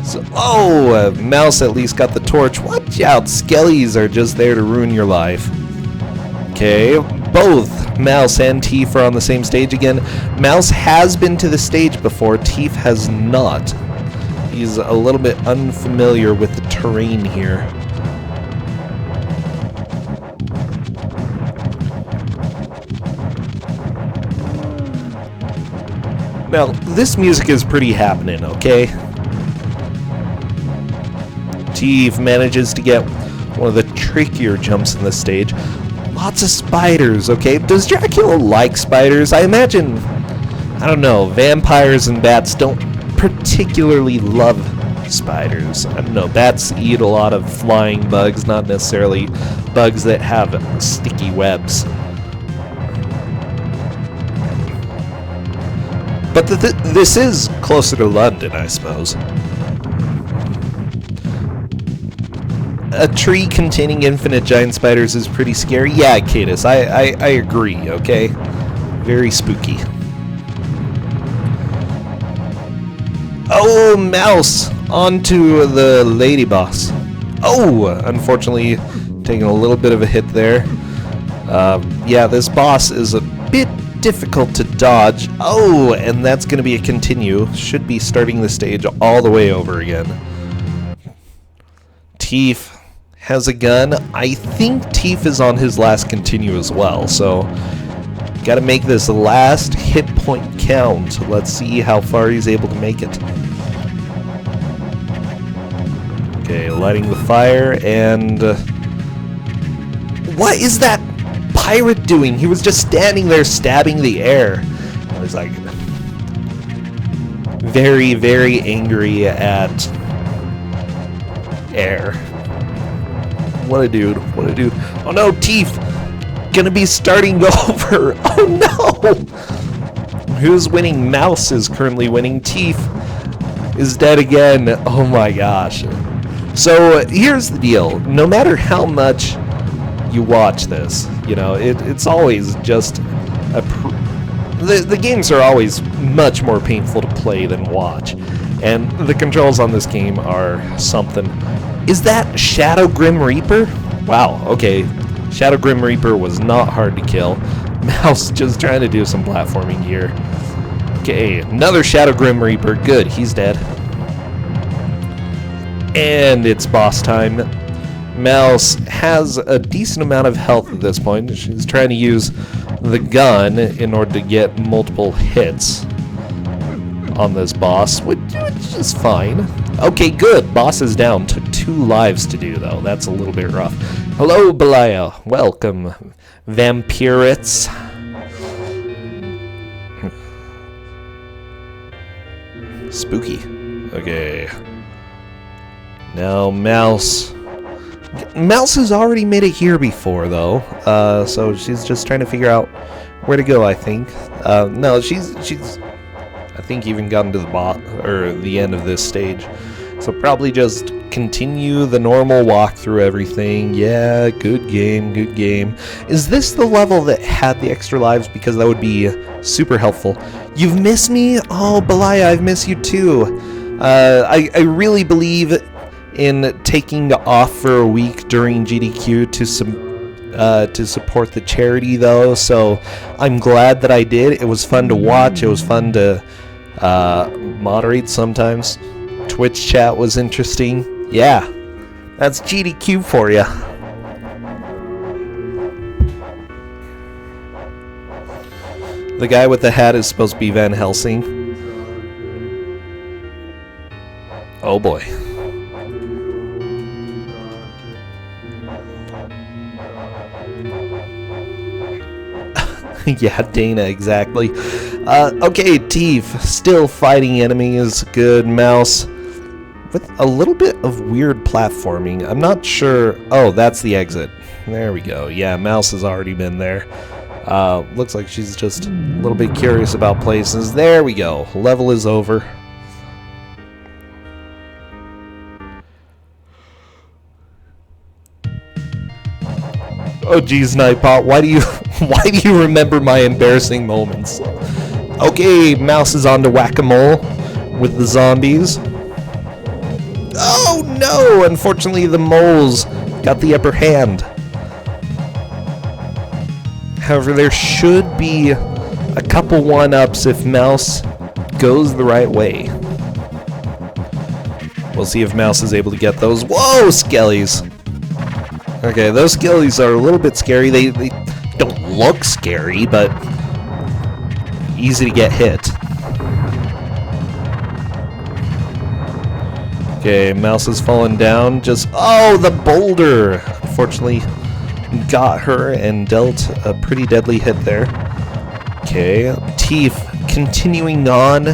So, oh, Mouse at least got the torch. Watch out, skellies are just there to ruin your life. Okay, both Mouse and Tief are on the same stage again. Mouse has been to the stage before, Tief has not. He's a little bit unfamiliar with the terrain here. Now, this music is pretty happening, okay? Tief manages to get one of the trickier jumps in the stage. Lots of spiders, okay? Does Dracula like spiders? I imagine, I don't know, vampires and bats don't particularly love spiders. I don't know, bats eat a lot of flying bugs, not necessarily bugs that have sticky webs. But this is closer to London, I suppose. A tree containing infinite giant spiders is pretty scary. Yeah, Cadus, I agree, okay? Very spooky. Oh, Mouse! Onto the lady boss. Oh, unfortunately, taking a little bit of a hit there. Yeah, this boss is a bit difficult to dodge. Oh, and that's going to be a continue. Should be starting the stage all the way over again. Tief has a gun. I think Tief is on his last continue as well, so got to make this last hit point count. Let's see how far he's able to make it. Okay, lighting the fire, and what is that pirate doing? He was just standing there stabbing the air. I was like very, very angry at air. What a dude. What a dude. Oh no, Tief! Gonna be starting over. Oh no! Who's winning? Mouse is currently winning. Tief is dead again. Oh my gosh. So here's the deal. No matter how much you watch this, you know, it's always just the games are always much more painful to play than watch, and the controls on this game are something. Is that Shadow Grim Reaper? Wow, okay, Shadow Grim Reaper was not hard to kill. Mouse just trying to do some platforming here. Okay, another Shadow Grim Reaper. Good, he's dead. And it's boss time. Mouse has a decent amount of health at this point. She's trying to use the gun in order to get multiple hits on this boss, which is fine. Okay, good. Boss is down. Took 2 lives to do, though. That's a little bit rough. Hello, Belaya. Welcome, Vampirates. Spooky. Okay. Now, Mouse has already made it here before, though, so she's just trying to figure out where to go, I think. No, she's I think even gotten to the end of this stage, so probably just continue the normal walk through everything. Yeah, good game, good game. Is this the level that had the extra lives? Because that would be super helpful. You've missed me? Oh, Belaya, I've missed you too. I really believe in taking off for a week during GDQ to support the charity, though, so I'm glad that I did. It was fun to watch. It was fun to moderate sometimes. Twitch chat was interesting. Yeah, that's GDQ for you. The guy with the hat is supposed to be Van Helsing. Oh boy. Yeah, Dana, exactly. Okay, Tief, still fighting enemies. Good. Mouse, with a little bit of weird platforming. I'm not sure. Oh, that's the exit. There we go. Yeah, Mouse has already been there. Looks like she's just a little bit curious about places. There we go. Level is over. Oh geez, Nightbot, why do you remember my embarrassing moments? Okay, Mouse is on to whack-a-mole with the zombies. Oh no! Unfortunately, the moles got the upper hand. However, there should be a couple one-ups if Mouse goes the right way. We'll see if Mouse is able to get those. Whoa, skellies! Okay, those skellies are a little bit scary. They don't look scary, but easy to get hit. Okay, Mouse has fallen down. Just, oh, the boulder! Unfortunately, got her and dealt a pretty deadly hit there. Okay, Tief continuing on.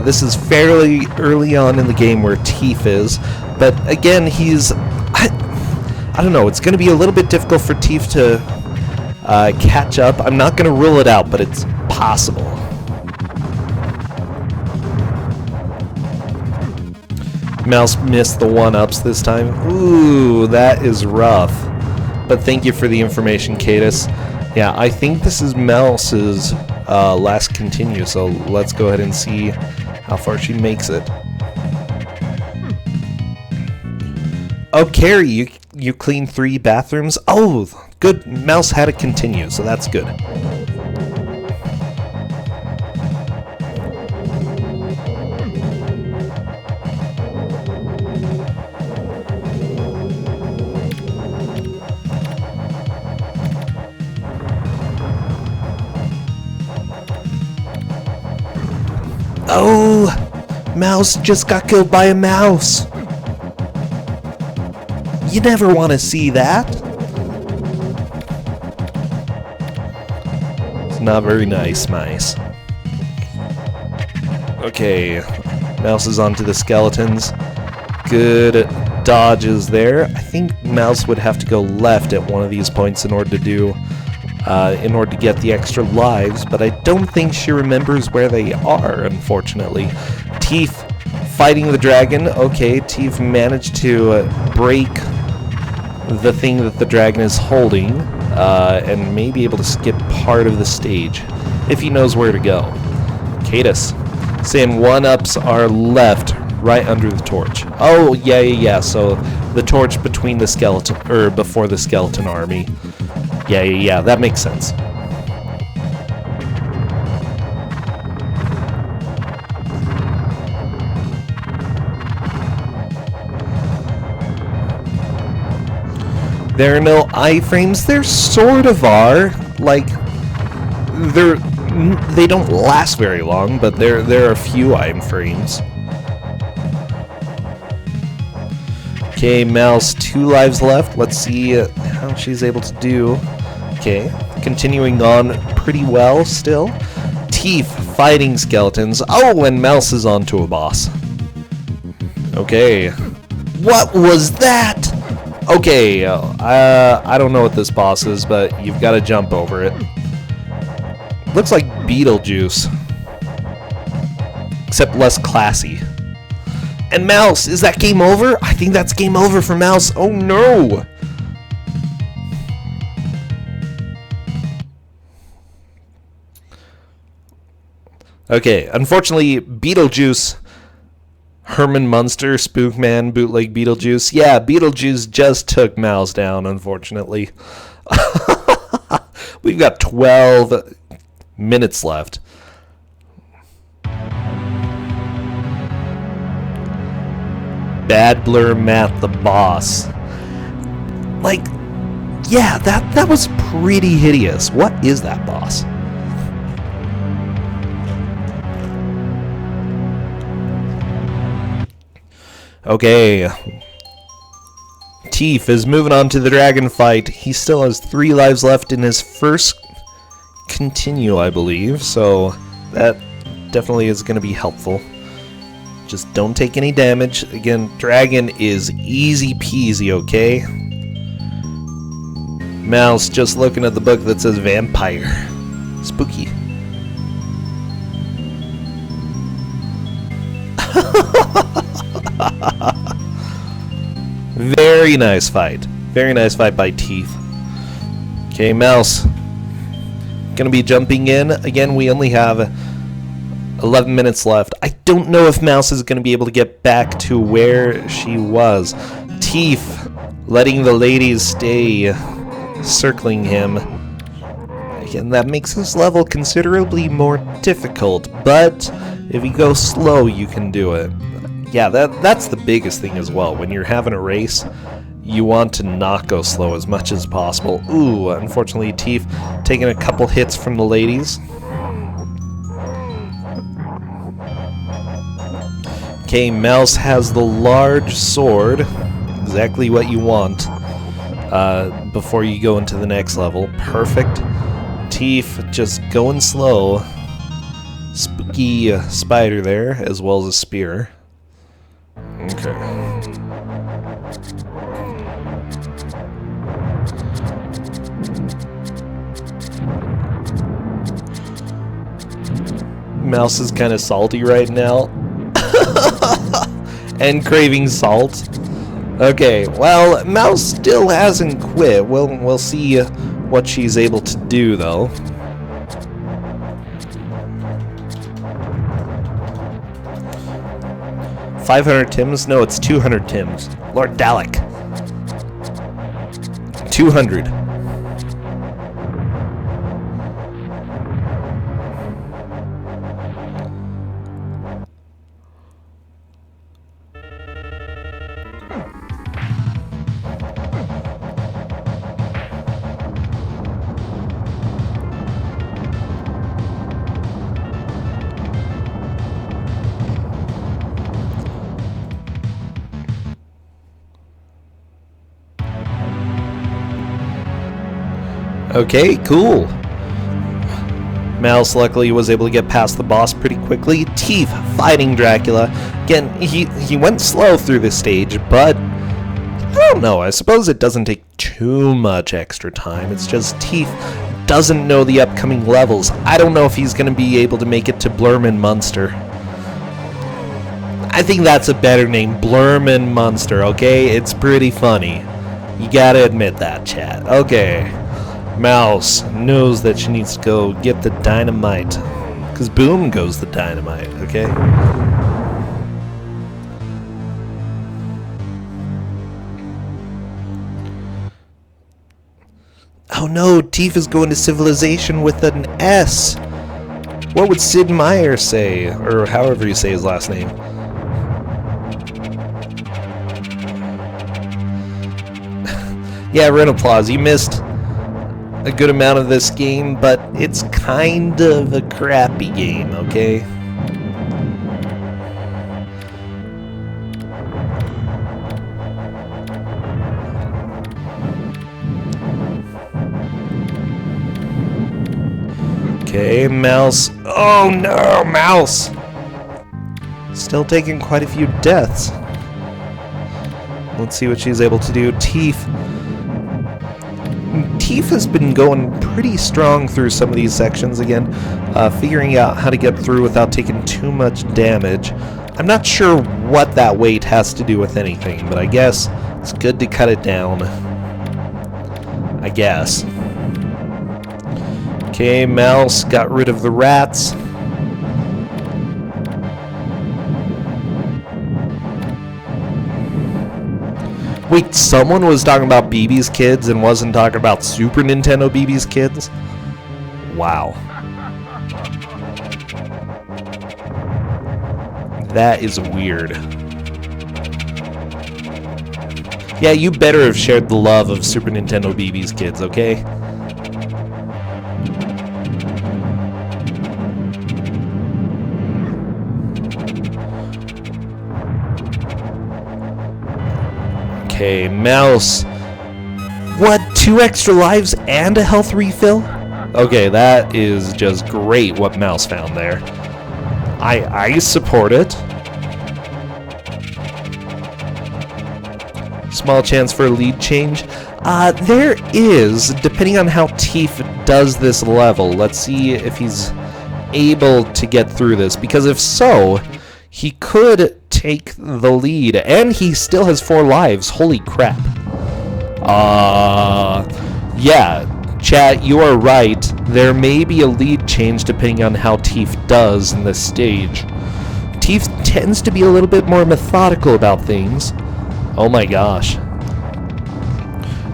This is fairly early on in the game where Tief is, but again, he's... I don't know, it's going to be a little bit difficult for Tief to catch up. I'm not going to rule it out, but it's possible. Mouse missed the one-ups this time. Ooh, that is rough. But thank you for the information, Cadus. Yeah, I think this is Mouse's last continue, so let's go ahead and see how far she makes it. Oh, Carrie, you cleaned 3 bathrooms? Oh, good. Mouse had a continue, so that's good. Oh, Mouse just got killed by a mouse. You never want to see that. It's not very nice, mice. Okay, Mouse is onto the skeletons. Good dodges there. I think Mouse would have to go left at one of these points in order to get the extra lives, but I don't think she remembers where they are, unfortunately. Tief fighting the dragon. Okay, Tief managed to break the thing that the dragon is holding, and may be able to skip part of the stage, if he knows where to go. Cadus saying one-ups are left, right under the torch. Oh, yeah, so the torch between the skeleton, or before the skeleton army. Yeah, that makes sense. There are no iframes. There sort of are. Like, they don't last very long, but there are a few iframes. Okay, Mouse, 2 lives left. Let's see how she's able to do. Okay, continuing on pretty well still. Tief fighting skeletons. Oh, and Mouse is onto a boss. Okay. What was that? Okay, I don't know what this boss is, but you've got to jump over it. Looks like Beetlejuice, except less classy. And Mouse, is that game over? I think that's game over for Mouse. Oh no! Okay, unfortunately, Beetlejuice, Herman Munster, Spookman, Bootleg Beetlejuice. Yeah, Beetlejuice just took Mouse down, unfortunately. We've got 12 minutes left. Bad Blur Matt the boss. Like, yeah, that was pretty hideous. What is that boss? Okay. Tief is moving on to the dragon fight. He still has 3 lives left in his first continue, I believe, so that definitely is going to be helpful. Just don't take any damage. Again, dragon is easy peasy, okay? Mouse just looking at the book that says vampire. Spooky. Very nice fight. Very nice fight by Teeth. Okay, Mouse. Gonna be jumping in. Again, we only have 11 minutes left. I don't know if Mouse is gonna be able to get back to where she was. Teeth letting the ladies stay circling him. Again, that makes this level considerably more difficult, but if you go slow, you can do it. Yeah, that's the biggest thing as well. When you're having a race, you want to not go slow as much as possible. Ooh, unfortunately, Teeth taking a couple hits from the ladies. Okay, Mouse has the large sword. Exactly what you want before you go into the next level. Perfect. Teeth just going slow. Spooky spider there, as well as a spear. Okay. Mouse is kind of salty right now. And craving salt. Okay, well, Mouse still hasn't quit. We'll see what she's able to do, though. $500 Tims? No, it's 200 Tims. Lord Dalek. 200. Okay, cool. Mouse luckily was able to get past the boss pretty quickly. Teeth fighting Dracula. Again, he went slow through this stage, but I don't know. I suppose it doesn't take too much extra time. It's just Teeth doesn't know the upcoming levels. I don't know if he's going to be able to make it to Blurman Munster. I think that's a better name, Blurman Munster, okay? It's pretty funny. You gotta admit that, chat. Okay. Mouse knows that she needs to go get the dynamite. Because boom goes the dynamite, okay? Oh no, Teef is going to civilization with an S. What would Sid Meier say? Or however you say his last name. Yeah, round of applause. You missed a good amount of this game, but it's kind of a crappy game, okay? Okay, Mouse. Oh no, Mouse! Still taking quite a few deaths. Let's see what she's able to do. Teeth has been going pretty strong through some of these sections again, figuring out how to get through without taking too much damage. I'm not sure what that weight has to do with anything, but I guess it's good to cut it down. I guess. Okay, Mouse got rid of the rats. Wait, someone was talking about BB's Kids and wasn't talking about Super Nintendo BB's Kids? Wow. That is weird. Yeah, you better have shared the love of Super Nintendo BB's Kids, okay? Okay, Mouse. What, 2 extra lives and a health refill? Okay, that is just great what Mouse found there. I support it. Small chance for a lead change. There is, depending on how Tief does this level. Let's see if he's able to get through this, because if so, he could take the lead, and he still has 4 lives. Holy crap. Yeah, chat, you are right. There may be a lead change depending on how Tief does in this stage. Tief tends to be a little bit more methodical about things. Oh my gosh.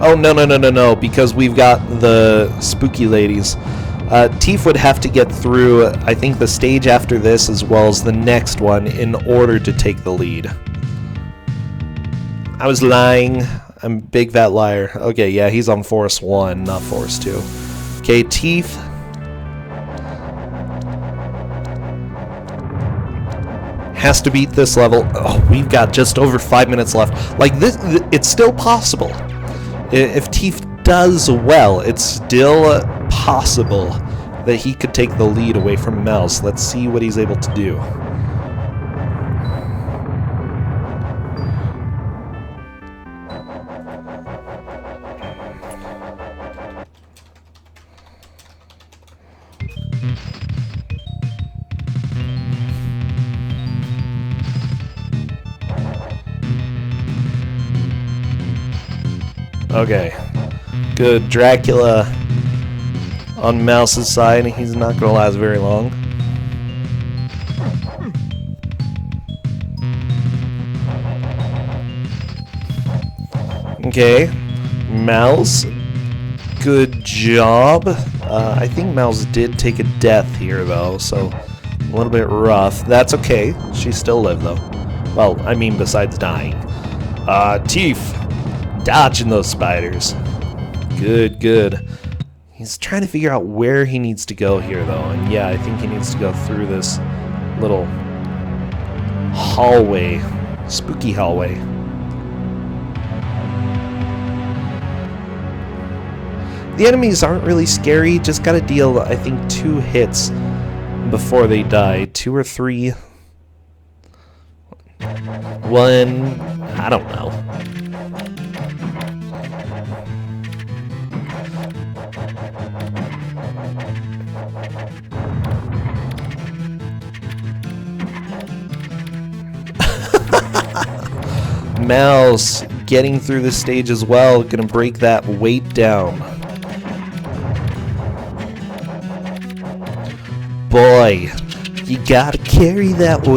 Oh, no, because we've got the spooky ladies. Tief would have to get through, I think, the stage after this as well as the next one in order to take the lead. I was lying. I'm a big fat liar. Okay, yeah, he's on Forest 1, not Forest 2. Okay, Tief. Has to beat this level. Oh, we've got just over 5 minutes left. Like, this, it's still possible. If Tief does well, it's still possible that he could take the lead away from Mouse. Let's see what he's able to do. Okay, good. Dracula on Mouse's side. He's not going to last very long. Okay, Mouse, good job. I think Mouse did take a death here, though, so a little bit rough. That's okay. She still lived, though. Well, I mean, besides dying. Tief. Dodging those spiders. Good, good. He's trying to figure out where he needs to go here, though. And yeah, I think he needs to go through this little hallway. Spooky hallway. The enemies aren't really scary. Just gotta deal, I think, 2 hits before they die. 2 or 3. 1. I don't know. Mouse getting through the stage as well, gonna break that weight down. Boy, you gotta carry that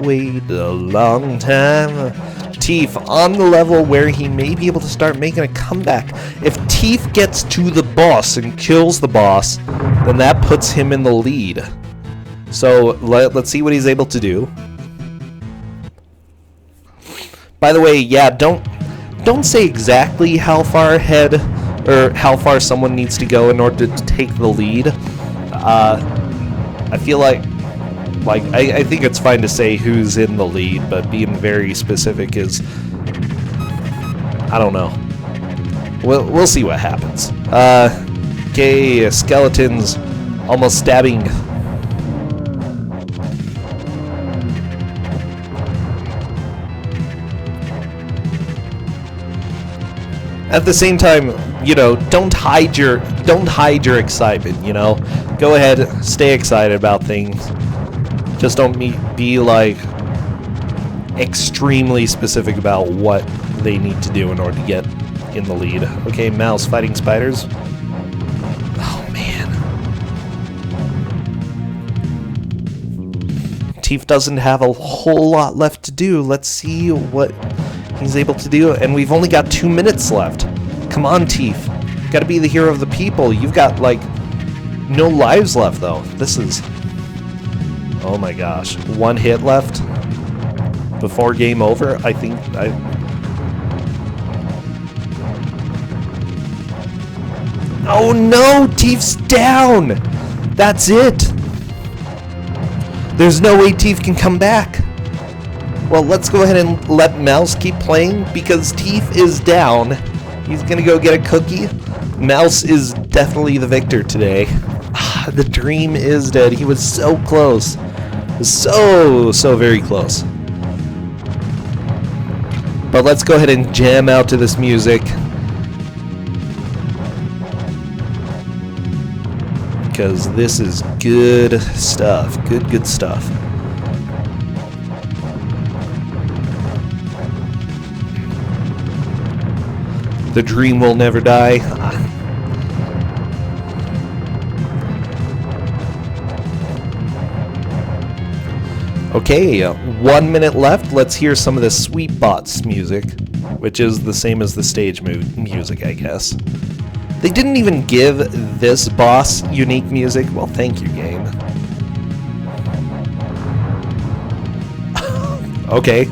weight a long time. Tief on the level where he may be able to start making a comeback. If Tief gets to the boss and kills the boss, then that puts him in the lead. So let's see what he's able to do. By the way, yeah, don't say exactly how far ahead or how far someone needs to go in order to take the lead. I feel like I think it's fine to say who's in the lead, but being very specific is, I don't know. We'll see what happens. Okay, skeletons almost stabbing. At the same time, you know, don't hide your excitement, you know? Go ahead, stay excited about things. Just don't be like extremely specific about what they need to do in order to get in the lead. Okay, Mouse fighting spiders. Oh man. Tief doesn't have a whole lot left to do. Let's see what he's able to do, and we've only got 2 minutes left. Come on, Tief. Gotta be the hero of the people. You've got, like, no lives left, though. This is... Oh my gosh. 1 hit left before game over. I think... Oh no! Tief's down! That's it! There's no way Tief can come back. Well, let's go ahead and let Mouse keep playing because Tief is down. He's gonna go get a cookie. Mouse is definitely the victor today. The dream is dead. He was so close. So very close. But let's go ahead and jam out to this music. Because this is good stuff. Good stuff. The dream will never die. Okay, 1 minute left. Let's hear some of the Sweet Bots music, which is the same as the stage music, I guess. They didn't even give this boss unique music. Well, thank you, game. Okay.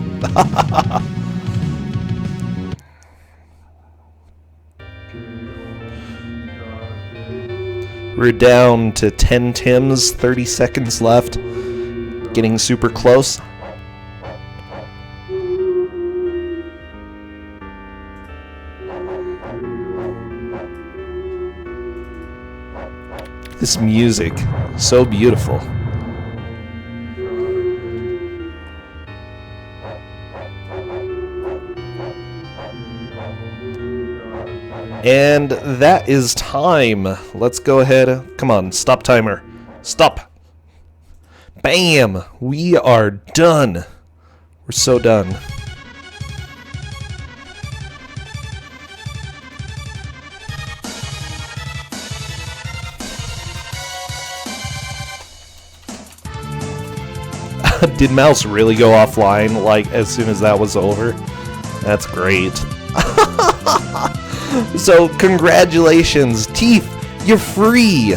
We're down to 10 Tims, 30 seconds left. Getting super close. This music, so beautiful. And that is time. Let's go ahead. Come on, stop timer. Stop. Bam! We are done. We're so done. Did Mouse really go offline, like, as soon as that was over? That's great. So, congratulations, Teeth, you're free!